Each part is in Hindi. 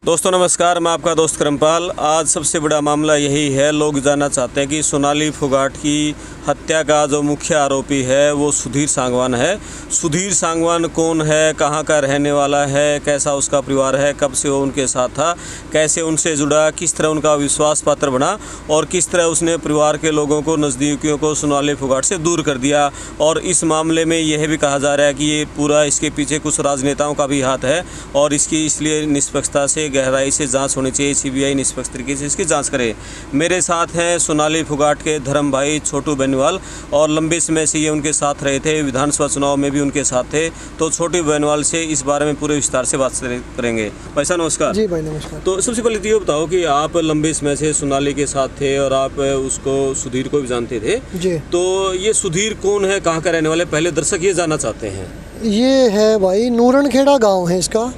दोस्तों नमस्कार, मैं आपका दोस्त करमपाल। आज सबसे बड़ा मामला यही है, लोग जानना चाहते हैं कि सोनाली फोगाट की हत्या का जो मुख्य आरोपी है वो सुधीर सांगवान है। सुधीर सांगवान कौन है, कहां का रहने वाला है, कैसा उसका परिवार है, कब से वो उनके साथ था, कैसे उनसे जुड़ा, किस तरह उनका विश्वास पात्र बना और किस तरह उसने परिवार के लोगों को, नज़दीकियों को सोनाली फोगाट से दूर कर दिया। और इस मामले में यह भी कहा जा रहा है कि ये पूरा इसके पीछे कुछ राजनेताओं का भी हाथ है और इसकी इसलिए निष्पक्षता से, गहराई से जांच होनी चाहिए। सीबीआई निष्पक्ष तरीके से इसकी जांच करे। मेरे साथ हैं सोनाली फोगाट के धर्म भाई छोटू बेनीवाल और लंबे समय से ये उनके साथ रहे थे, विधानसभा चुनाव में भी उनके साथ थे। तो छोटू बेनीवाल से इस बारे में पूरे विस्तार से बात करेंगे। भाई साहब नमस्कार। जी भाई नमस्कार। तो सबसे पहले तो ये बताओ कि आप लंबे समय से सोनाली के साथ थे और आप उसको, सुधीर को भी जानते थे जी। तो ये सुधीर कौन है, कहाँ का रहने वाले, पहले दर्शक ये जानना चाहते हैं। ये है भाई नूरनखेड़ा गांव है इसका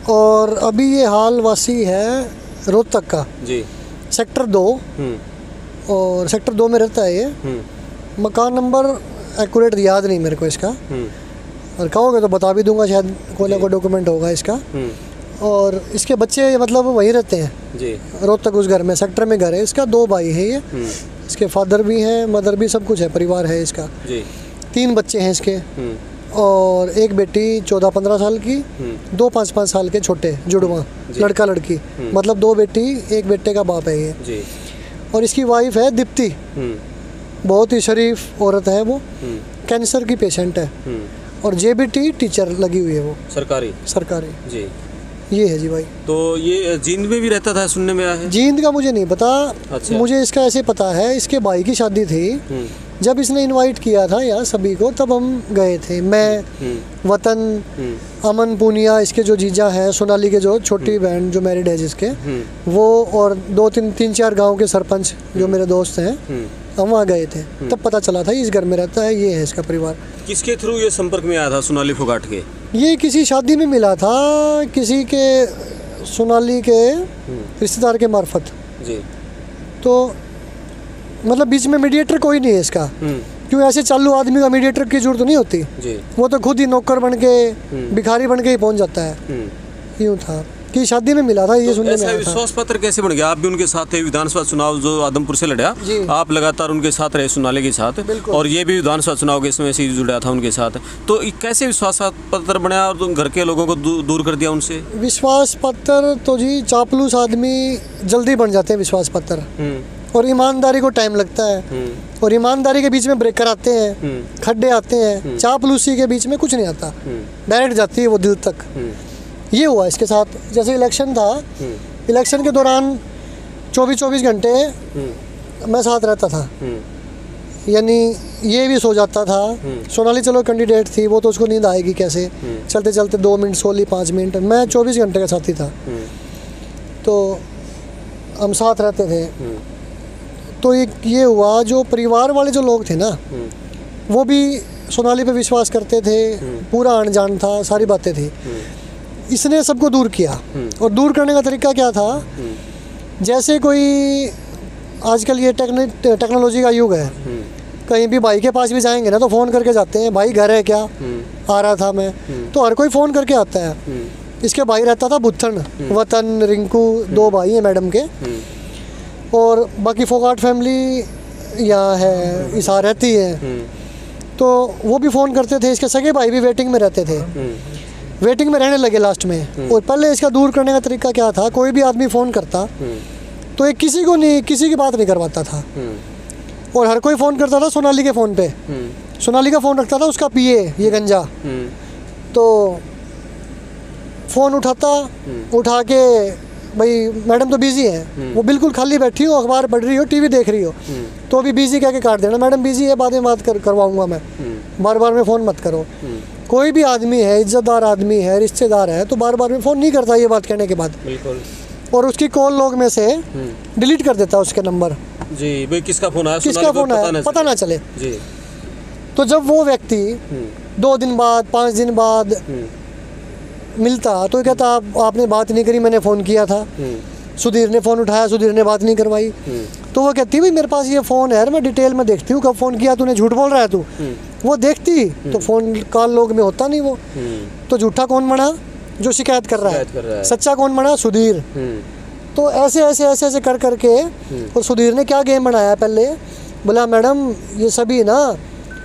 और अभी ये हाल वासी है रोहतक का जी, सेक्टर 2 और सेक्टर 2 में रहता है ये। मकान नंबर एक्यूरेट याद नहीं मेरे को इसका, और कहोगे तो बता भी दूंगा, शायद कोई ना कोई डॉक्यूमेंट होगा इसका। और इसके बच्चे मतलब वहीं रहते हैं जी, रोहतक उस घर में, सेक्टर में घर है इसका। 2 भाई है ये, इसके फादर भी हैं, मदर भी, सब कुछ है, परिवार है इसका जी। 3 बच्चे हैं इसके और एक बेटी 14-15 साल की, 2 5-5 साल के छोटे जुड़वा लड़का लड़की, मतलब 2 बेटी 1 बेटे का बाप है ये जी। और इसकी वाइफ है दीप्ति, बहुत ही शरीफ औरत है वो, कैंसर की पेशेंट है और जेबीटी टीचर लगी हुई है वो, सरकारी जी। ये है जी भाई। तो ये जींद में भी रहता था, सुनने में आया है। जींद का मुझे नहीं पता। अच्छा। मुझे इसका ऐसे पता है, इसके भाई की शादी थी, जब इसने इनवाइट किया था यार सभी को, तब हम गए थे। मैं, वतन, अमन पूनिया, इसके जो जीजा हैं, सोनाली के जो छोटी बहन जो मैरिड है जिसके, वो, और 2-3-4 गांव के सरपंच जो मेरे दोस्त हैं, हम वहाँ गए थे। तब पता चला था इस घर में रहता है, ये है इसका परिवार। किसके थ्रू ये संपर्क में आया था सोनाली फोगाट के? ये किसी शादी में मिला था, किसी के, सोनाली के रिश्तेदार के मार्फत जी। तो मतलब बीच में मीडिएटर कोई नहीं है इसका, क्यों ऐसे चालू आदमी का मीडिएटर की जरूरत नहीं होती जी। वो तो खुद ही नौकर बन के, भिखारी बन के ही पहुंच जाता है। यूँ था कि शादी में मिला था ये, तो सुनने में आया था। विश्वास पत्र कैसे बन गया? आप भी उनके साथ थे, विधानसभा चुनाव जो आदमपुर से लड़ा, आप लगातार उनके साथ रहे सोनाली के साथ, और ये भी विधानसभा चुनाव के समय से जुड़ा था उनके साथ। तो कैसे विश्वास पत्र बनाया और तुम घर के लोगों को दूर कर दिया उनसे? विश्वास पत्र तो जी, चापलूस आदमी जल्दी बन जाते हैं विश्वास पत्र, और ईमानदारी को टाइम लगता है, और ईमानदारी के बीच में ब्रेकर आते हैं, खड्डे आते हैं। चापलूसी के बीच में कुछ नहीं आता, डायरेक्ट जाती है वो दिल तक। ये हुआ इसके साथ। जैसे इलेक्शन था, इलेक्शन के दौरान 24-24 घंटे मैं साथ रहता था, यानी ये भी सो जाता था। सोनाली चलो कैंडिडेट थी, वो तो उसको नींद आएगी कैसे, चलते चलते 2 मिनट सो ली, 5 मिनट, मैं 24 घंटे का साथी था। तो हम साथ रहते थे। तो ये हुआ, जो परिवार वाले जो लोग थे ना, वो भी सोनाली पे विश्वास करते थे, पूरा अनजान था, सारी बातें थी। इसने सबको दूर किया, और दूर करने का तरीका क्या था, जैसे कोई आजकल ये टेक्नोलॉजी का युग है, कहीं भी भाई के पास भी जाएंगे ना तो फ़ोन करके जाते हैं, भाई घर है क्या, आ रहा था मैं, तो हर कोई फ़ोन करके आता है। इसके भाई रहता था बुत्थन, वतन, रिंकू, 2 भाई हैं मैडम के, और बाकी फोगाट फैमिली यहाँ है, इसा रहती है। तो वो भी फ़ोन करते थे, इसके सगे भाई भी वेटिंग में रहते थे, वेटिंग में रहने लगे लास्ट में। और पहले इसका दूर करने का तरीका क्या था, कोई भी आदमी फ़ोन करता तो एक किसी की बात नहीं करवाता था, और हर कोई फ़ोन करता था सोनाली के फ़ोन पे। सोनाली का फ़ोन रखता था उसका पीए, ये गंजा, तो फ़ोन उठा के, भाई मैडम तो बिज़ी है, वो बिल्कुल खाली बैठी हो, अखबार पढ़ रही हो, टीवी देख रही हो, तो अभी बिज़ी कह के काट देना, मैडम बिज़ी है, बाद में बात करवाऊँगा मैं, बार बार में फ़ोन मत करो। कोई भी आदमी है, इज्जतदार आदमी है, रिश्तेदार है, तो बार बार में फ़ोन नहीं करता ये बात कहने के बाद, और उसकी कॉल लॉग में से डिलीट कर देता उसके नंबर जी। भाई किसका फ़ोन आया, पता ना चले जी। तो जब वो व्यक्ति 2 दिन बाद, 5 दिन बाद मिलता तो कहता आपने बात नहीं करी, मैंने फ़ोन किया था, सुधीर ने फ़ोन उठाया, सुधीर ने बात नहीं करवाई। तो वो कहती भाई मेरे पास ये फ़ोन है यार, मैं डिटेल में देखती हूँ कब फ़ोन किया तूने, झूठ बोल रहा है तू। वो देखती तो फ़ोन कॉल लॉग में होता नहीं वो, तो झूठा कौन बना, जो शिकायत कर रहा शिकायत कर रहा है। है। सच्चा कौन बना? सुधीर। तो ऐसे ऐसे ऐसे ऐसे कर करके और सुधीर ने क्या गेम बनाया, पहले बोला मैडम ये सभी ना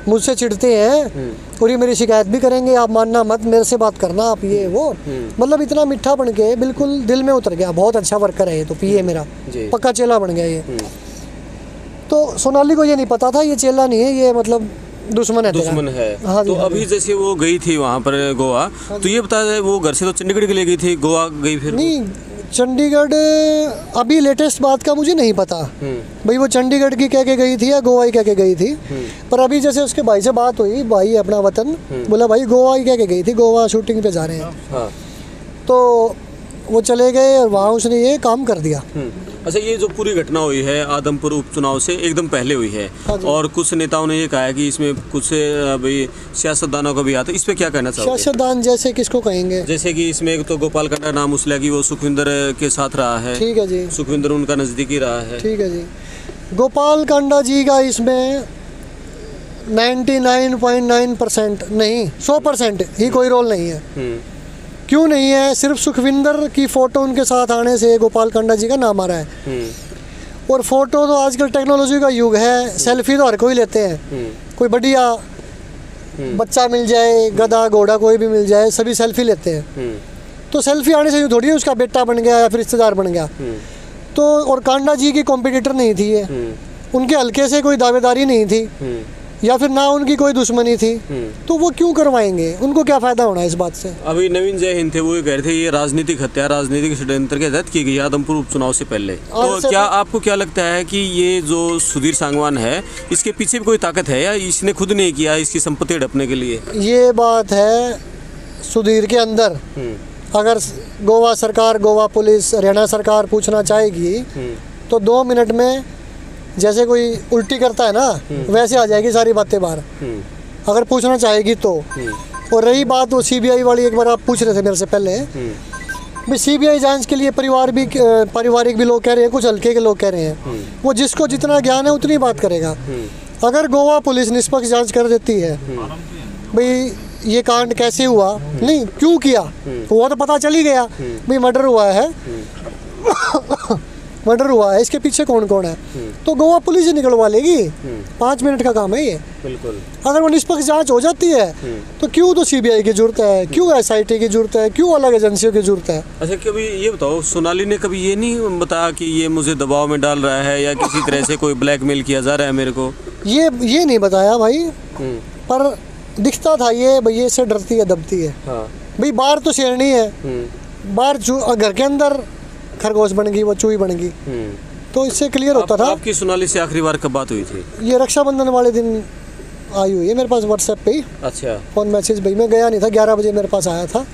मुझसे चिढ़ते हैं और ये मेरी शिकायत भी करेंगे, आप मानना मत, मेरे से बात करना आप, ये वो। मतलब इतना मीठा बन के बिल्कुल दिल में उतर गया। बहुत अच्छा वर्कर है ये तो, पीए मेरा पक्का चेला बन गया ये। तो सोनाली को ये नहीं पता था ये चेला नहीं है, ये मतलब दुश्मन है। दुश्मन है। हाँ जी, तो हाँ अभी जी। जैसे वो गई थी वहाँ पर गोवा, तो ये बता दे वो घर से तो चंडीगढ़ के लिए गई थी, गोवा गई फिर? नहीं, चंडीगढ़ अभी लेटेस्ट बात का मुझे नहीं पता भाई, वो चंडीगढ़ की कह के गई थी या गोवा ही कह के गई थी। पर अभी जैसे उसके भाई से बात हुई, भाई अपना वतन, बोला भाई गोवा ही कह के गई थी, गोवा शूटिंग पे जा रहे हैं। हाँ। तो वो चले गए और वहाँ उसने ये काम कर दिया। अच्छा, ये जो पूरी घटना हुई है आदमपुर उपचुनाव से एकदम पहले हुई है, हाँ जी। और कुछ नेताओं ने ये कहा है कि इसमें कुछ भाई सियासतदानों का भी आता है, इस पे क्या कहना चाहोगे? सियासतदान जैसे किसको कहेंगे? जैसे कि इसमें एक तो गोपाल कांडा नाम उसला की वो सुखविंदर के साथ रहा है। ठीक है जी। सुखविंदर उनका नज़दीकी रहा है। ठीक है जी। गोपाल कांडा जी का इसमें 99.9% नहीं 100% ही कोई रोल नहीं है। क्यों नहीं है? सिर्फ सुखविंदर की फ़ोटो उनके साथ आने से गोपाल कांडा जी का नाम आ रहा है। और फ़ोटो तो आजकल टेक्नोलॉजी का युग है, सेल्फी तो हर कोई लेते हैं। कोई बढ़िया बच्चा मिल जाए, गधा घोड़ा कोई भी मिल जाए, सभी सेल्फी लेते हैं। तो सेल्फी आने से यूँ थोड़ी है उसका बेटा बन गया या फिर रिश्तेदार बन गया। तो और कांडा जी की कॉम्पिटिटर नहीं थी ये, उनके हल्के से कोई दावेदारी नहीं थी या फिर ना उनकी कोई दुश्मनी थी। तो वो क्यों करवाएंगे? उनको क्या फ़ायदा होना है इस बात से? अभी नवीन जय हिंद थे, वो ये कह रहे थे ये राजनीतिक हत्या, राजनीतिक षड्यंत्र के तहत की गई आदमपुर उपचुनाव से पहले। तो क्या आपको क्या लगता है कि ये जो सुधीर सांगवान है, इसके पीछे भी कोई ताकत है या इसने खुद नहीं किया इसकी संपत्ति हड़पने के लिए? ये बात है सुधीर के अंदर। अगर गोवा सरकार, गोवा पुलिस, हरियाणा सरकार पूछना चाहेगी तो 2 मिनट में जैसे कोई उल्टी करता है ना, वैसे आ जाएगी सारी बातें बाहर, अगर पूछना चाहेगी तो। और रही बात वो सीबीआई वाली, एक बार आप पूछ रहे थे मेरे से पहले, भाई सीबीआई जांच के लिए पारिवारिक भी लोग कह रहे हैं, कुछ हल्के के लोग कह रहे हैं। वो जिसको जितना ज्ञान है उतनी बात करेगा। अगर गोवा पुलिस निष्पक्ष जांच कर देती है भाई ये कांड कैसे हुआ, नहीं क्यों किया, वो तो पता चल ही गया भाई मर्डर हुआ है मर्डर हुआ है, इसके पीछे कौन कौन है, तो गोवा पुलिस ही निकलवा लेगी। 5 मिनट का काम है ये। बिल्कुल। अगर वो निष्पक्ष जांच हो जाती है तो क्यों तो सीबीआई की जरूरत है, क्यों एसआईटी की जरूरत है, क्यों अलग एजेंसियों की जरूरत है? अच्छा, कभी ये बताओ, सोनाली ने कभी ये नहीं बताया कि ये मुझे दबाव में डाल रहा है या किसी तरह से कोई ब्लैकमेल किया जा रहा है मेरे को? ये नहीं बताया भाई, पर दिखता था ये भाई ये से डरती है, दबती है। हाँ। भाई बाहर तो शेरनी है, बाहर घर के अंदर खरगोश बन गई, वो चूही बन गई। तो इससे क्लियर होता था। आपकी सोनाली से आखिरी बार कब बात हुई थी? ये रक्षाबंधन वाले दिन आई हुई है मेरे पास व्हाट्सएप पे ही। अच्छा। फ़ोन मैसेज भाई, मैं गया नहीं था, 11 बजे मेरे पास आया था।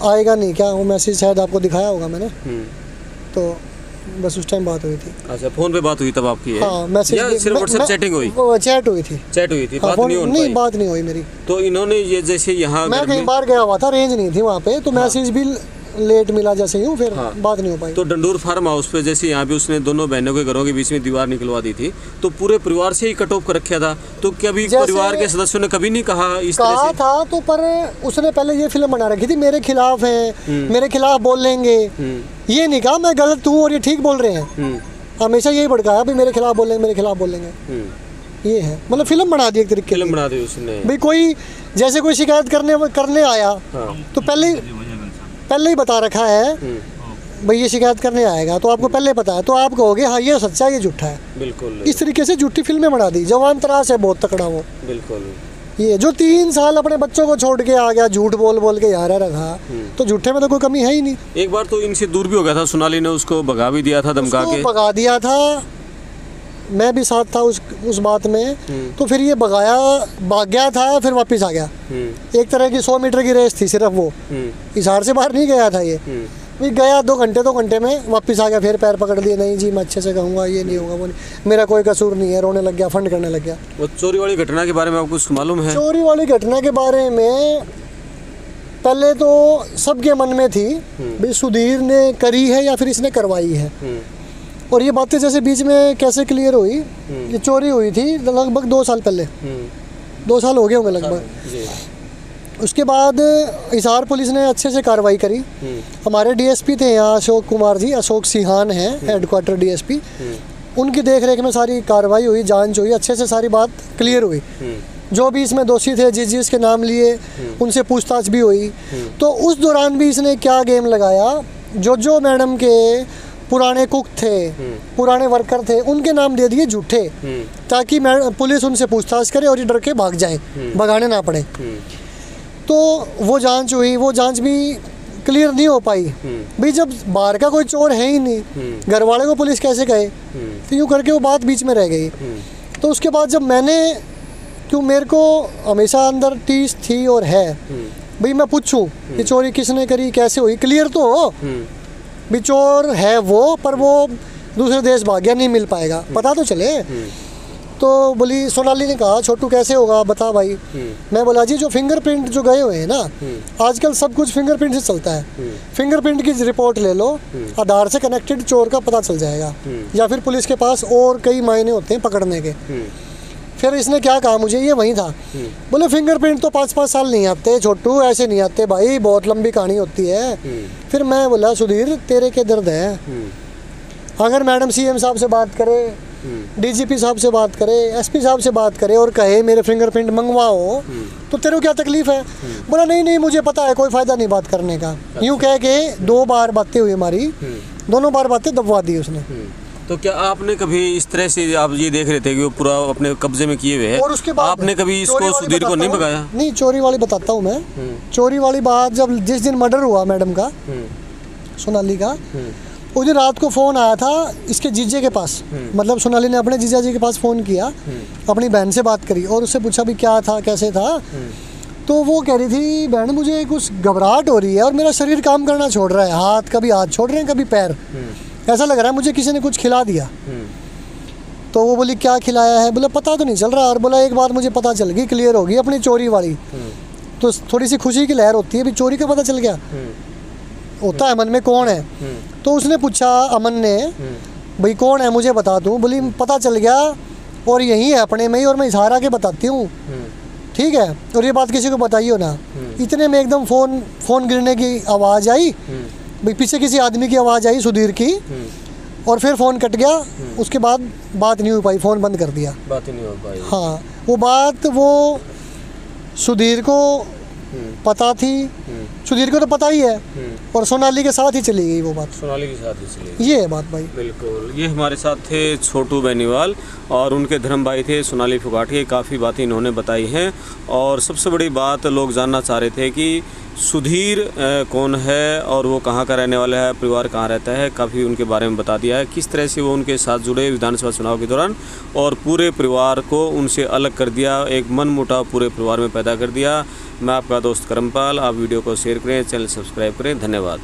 आएगा नहीं क्या वो मैसेज, शायद आपको दिखाया होगा मैंने। तो बस उस टाइम बात हुई थी। अच्छा, फोन पे बात हुई तब आपकी? हाँ, मैसेज या सिर्फ व्हाट्सएप चैटिंग हुई? चैट हुई थी। चैट हुई थी, हाँ, बात नहीं हो पाई? बात नहीं हुई मेरी। तो इन्होंने ये जैसे यहाँ मैं कहीं बाहर गया हुआ था, रेंज नहीं थी वहाँ पे, तो मैसेज भी लेट मिला जैसे यूँ, फिर बात नहीं हो पाई। तो डंडूर फार्म हाउस पे जैसे यहाँ पे उसने दोनों बहनों के घरों के बीच में दीवार निकलवा दी थी, तो पूरे परिवार से ही कट ऑफ कर रखा था। तो कभी परिवार के सदस्यों ने कभी नहीं कहा इस तरह से? था तो, पर उसने पहले ये फिल्म बना रखी थी मेरे खिलाफ है, मेरे खिलाफ बोल लेंगे। ये नहीं कहा मैं गलत हूँ और ये ठीक बोल रहे हैं, हमेशा यही भड़काया भाई मेरे खिलाफ बोलेंगे, मेरे खिलाफ बोलेंगे। ये है, मतलब फिल्म बना दी एक तरीके की। फिल्म बना दी उसने भाई। कोई जैसे कोई शिकायत करने आया तो पहले ही बता रखा है भाई ये शिकायत करने आएगा, तो आपको पहले पता है, तो आप कहोगे हाँ ये सच्चा है, ये झूठा है। बिल्कुल। इस तरीके से झूठी फिल्में बना दी। जवान तराश है बहुत तकड़ा वो। बिल्कुल। ये जो 3 साल अपने बच्चों को छोड़ के आ गया, झूठ बोल बोल के यहाँ रह रहा, तो झूठे में तो कोई कमी है ही नहीं। एक बार तो इनसे दूर भी हो गया था, सोनाली ने उसको भगा भी दिया था, धमका के भगा दिया था। मैं भी साथ था उस बात में। तो फिर ये भाग गया था, फिर वापस आ गया। एक तरह की 100 मीटर की रेस थी सिर्फ वो, हिसार से बाहर नहीं गया था ये। भी गया 2 घंटे में वापस आ गया, फिर पैर पकड़ लिए, नहीं जी मैं अच्छे से कहूँगा, ये नहीं होगा, वो नहीं, मेरा कोई कसूर नहीं है, रोने लग गया, फंड करने लग गया। वो चोरी वाली घटना के बारे में आपको कुछ मालूम है? चोरी वाली घटना के बारे में पहले तो सबके मन में थी भाई सुधीर ने करी है या फिर इसने करवाई है। और ये बातें जैसे बीच में कैसे क्लियर हुई, ये चोरी हुई थी लगभग 2 साल पहले, 2 साल हो गए होंगे लगभग। उसके बाद हिसार पुलिस ने अच्छे से कार्रवाई करी। हमारे डीएसपी थे यहाँ अशोक कुमार जी, अशोक सिहान हैं हेडक्वार्टर डीएसपी, उनकी देखरेख में सारी कार्रवाई हुई, जांच हुई, अच्छे से सारी बात क्लियर हुई। जो भी इसमें दोषी थे, जिस जिसके नाम लिए, उनसे पूछताछ भी हुई। तो उस दौरान भी इसने क्या गेम लगाया, जो मैडम के पुराने कुक थे, पुराने वर्कर थे, उनके नाम दे दिए झूठे, ताकि पुलिस उनसे पूछताछ करे और ये डर के भाग जाए, भगाने ना पड़े। तो वो जांच हुई, वो जांच भी क्लियर नहीं हो पाई। भाई जब बाहर का कोई चोर है ही नहीं, घर वाले को पुलिस कैसे कहे, तो यूँ करके वो बात बीच में रह गई। तो उसके बाद जब मैंने, क्यों मेरे को हमेशा अंदर टीस थी और है, भाई मैं पूछूं कि चोरी किसने करी, कैसे हुई, क्लियर तो हो भी चोर है वो, पर वो दूसरे देश भाग गया, नहीं मिल पाएगा, पता तो चले। तो बोली, सोनाली ने कहा छोटू कैसे होगा बता भाई। मैं बोला जी जो फिंगरप्रिंट जो गए हुए हैं ना, आजकल सब कुछ फिंगरप्रिंट से चलता है, फिंगरप्रिंट की रिपोर्ट ले लो, आधार से कनेक्टेड चोर का पता चल जाएगा, या फिर पुलिस के पास और कई मायने होते हैं पकड़ने के। फिर इसने क्या कहा मुझे, ये वही था, बोले फिंगरप्रिंट तो 5-5 साल नहीं आते छोटू, ऐसे नहीं आते भाई, बहुत लंबी कहानी होती है। फिर मैं बोला सुधीर तेरे के दर्द है, अगर मैडम सीएम साहब से बात करे, डीजीपी साहब से बात करे, एसपी साहब से बात करे और कहे मेरे फिंगरप्रिंट मंगवाओ, तो तेरे को क्या तकलीफ है। बोला नहीं मुझे पता है, कोई फ़ायदा नहीं बात करने का। यूँ कह के 2 बार बातें हुई हमारी, दोनों बार बातें दबवा दी उसने। तो क्या आपने कभी इस तरह से, आप ये देख रहे थे कि वो पूरा अपने कब्जे में किए हुए हैं, और उसके बाद आपने कभी इसको सुधीर को नहीं भगाया? नहीं, चोरी वाली बताता हूँ मैं। चोरी वाली बात जब जिस दिन मर्डर हुआ मैडम का, सोनाली का, उस दिन रात को फ़ोन आया था इसके जीजे के पास, मतलब सोनाली ने अपने जीजा जी के पास फ़ोन किया, अपनी बहन से बात करी और उससे पूछा भी क्या था, कैसे था। तो वो कह रही थी बहन मुझे कुछ घबराहट हो रही है और मेरा शरीर काम करना छोड़ रहा है, हाथ कभी हाथ छोड़ रहे हैं, कभी पैर, ऐसा लग रहा है मुझे किसी ने कुछ खिला दिया। तो वो बोली क्या खिलाया है, बोला पता तो नहीं चल रहा। और बोला एक बात मुझे पता चल गई, क्लियर होगी अपनी चोरी वाली। तो थोड़ी सी खुशी की लहर होती है, भी चोरी का पता चल गया, होता है मन में कौन है। तो उसने पूछा अमन ने, भाई कौन है मुझे बता दूं। बोली पता चल गया और यही है अपने में ही, और मैं इशारा के बताती हूँ, ठीक है, और ये बात किसी को बताइयो ना। इतने में एकदम फ़ोन गिरने की आवाज़ आई, भाई पीछे किसी आदमी की आवाज़ आई सुधीर की, और फिर फ़ोन कट गया। उसके बाद बात नहीं हो पाई, फ़ोन बंद कर दिया, बात ही नहीं हो पाई। हाँ, वो बात वो सुधीर को पता थी, सुधीर को तो पता ही है, और सोनाली के साथ ही चली गई वो बात, सोनाली के साथ ही चली गई, ये है बात भाई। बिल्कुल, ये हमारे साथ थे छोटू बेनीवाल और उनके धर्म भाई थे सोनाली फोगाट के। काफ़ी बातें इन्होंने बताई हैं, और सबसे बड़ी बात लोग जानना चाह रहे थे कि सुधीर कौन है और वो कहाँ का रहने वाला है, परिवार कहाँ रहता है, काफ़ी उनके बारे में बता दिया है, किस तरह से वो उनके साथ जुड़े विधानसभा चुनाव के दौरान, और पूरे परिवार को उनसे अलग कर दिया, एक मनमुटाव पूरे परिवार में पैदा कर दिया। मैं आपका दोस्त करमपाल, आप वीडियो को शेयर करें, चैनल सब्सक्राइब करें, धन्यवाद।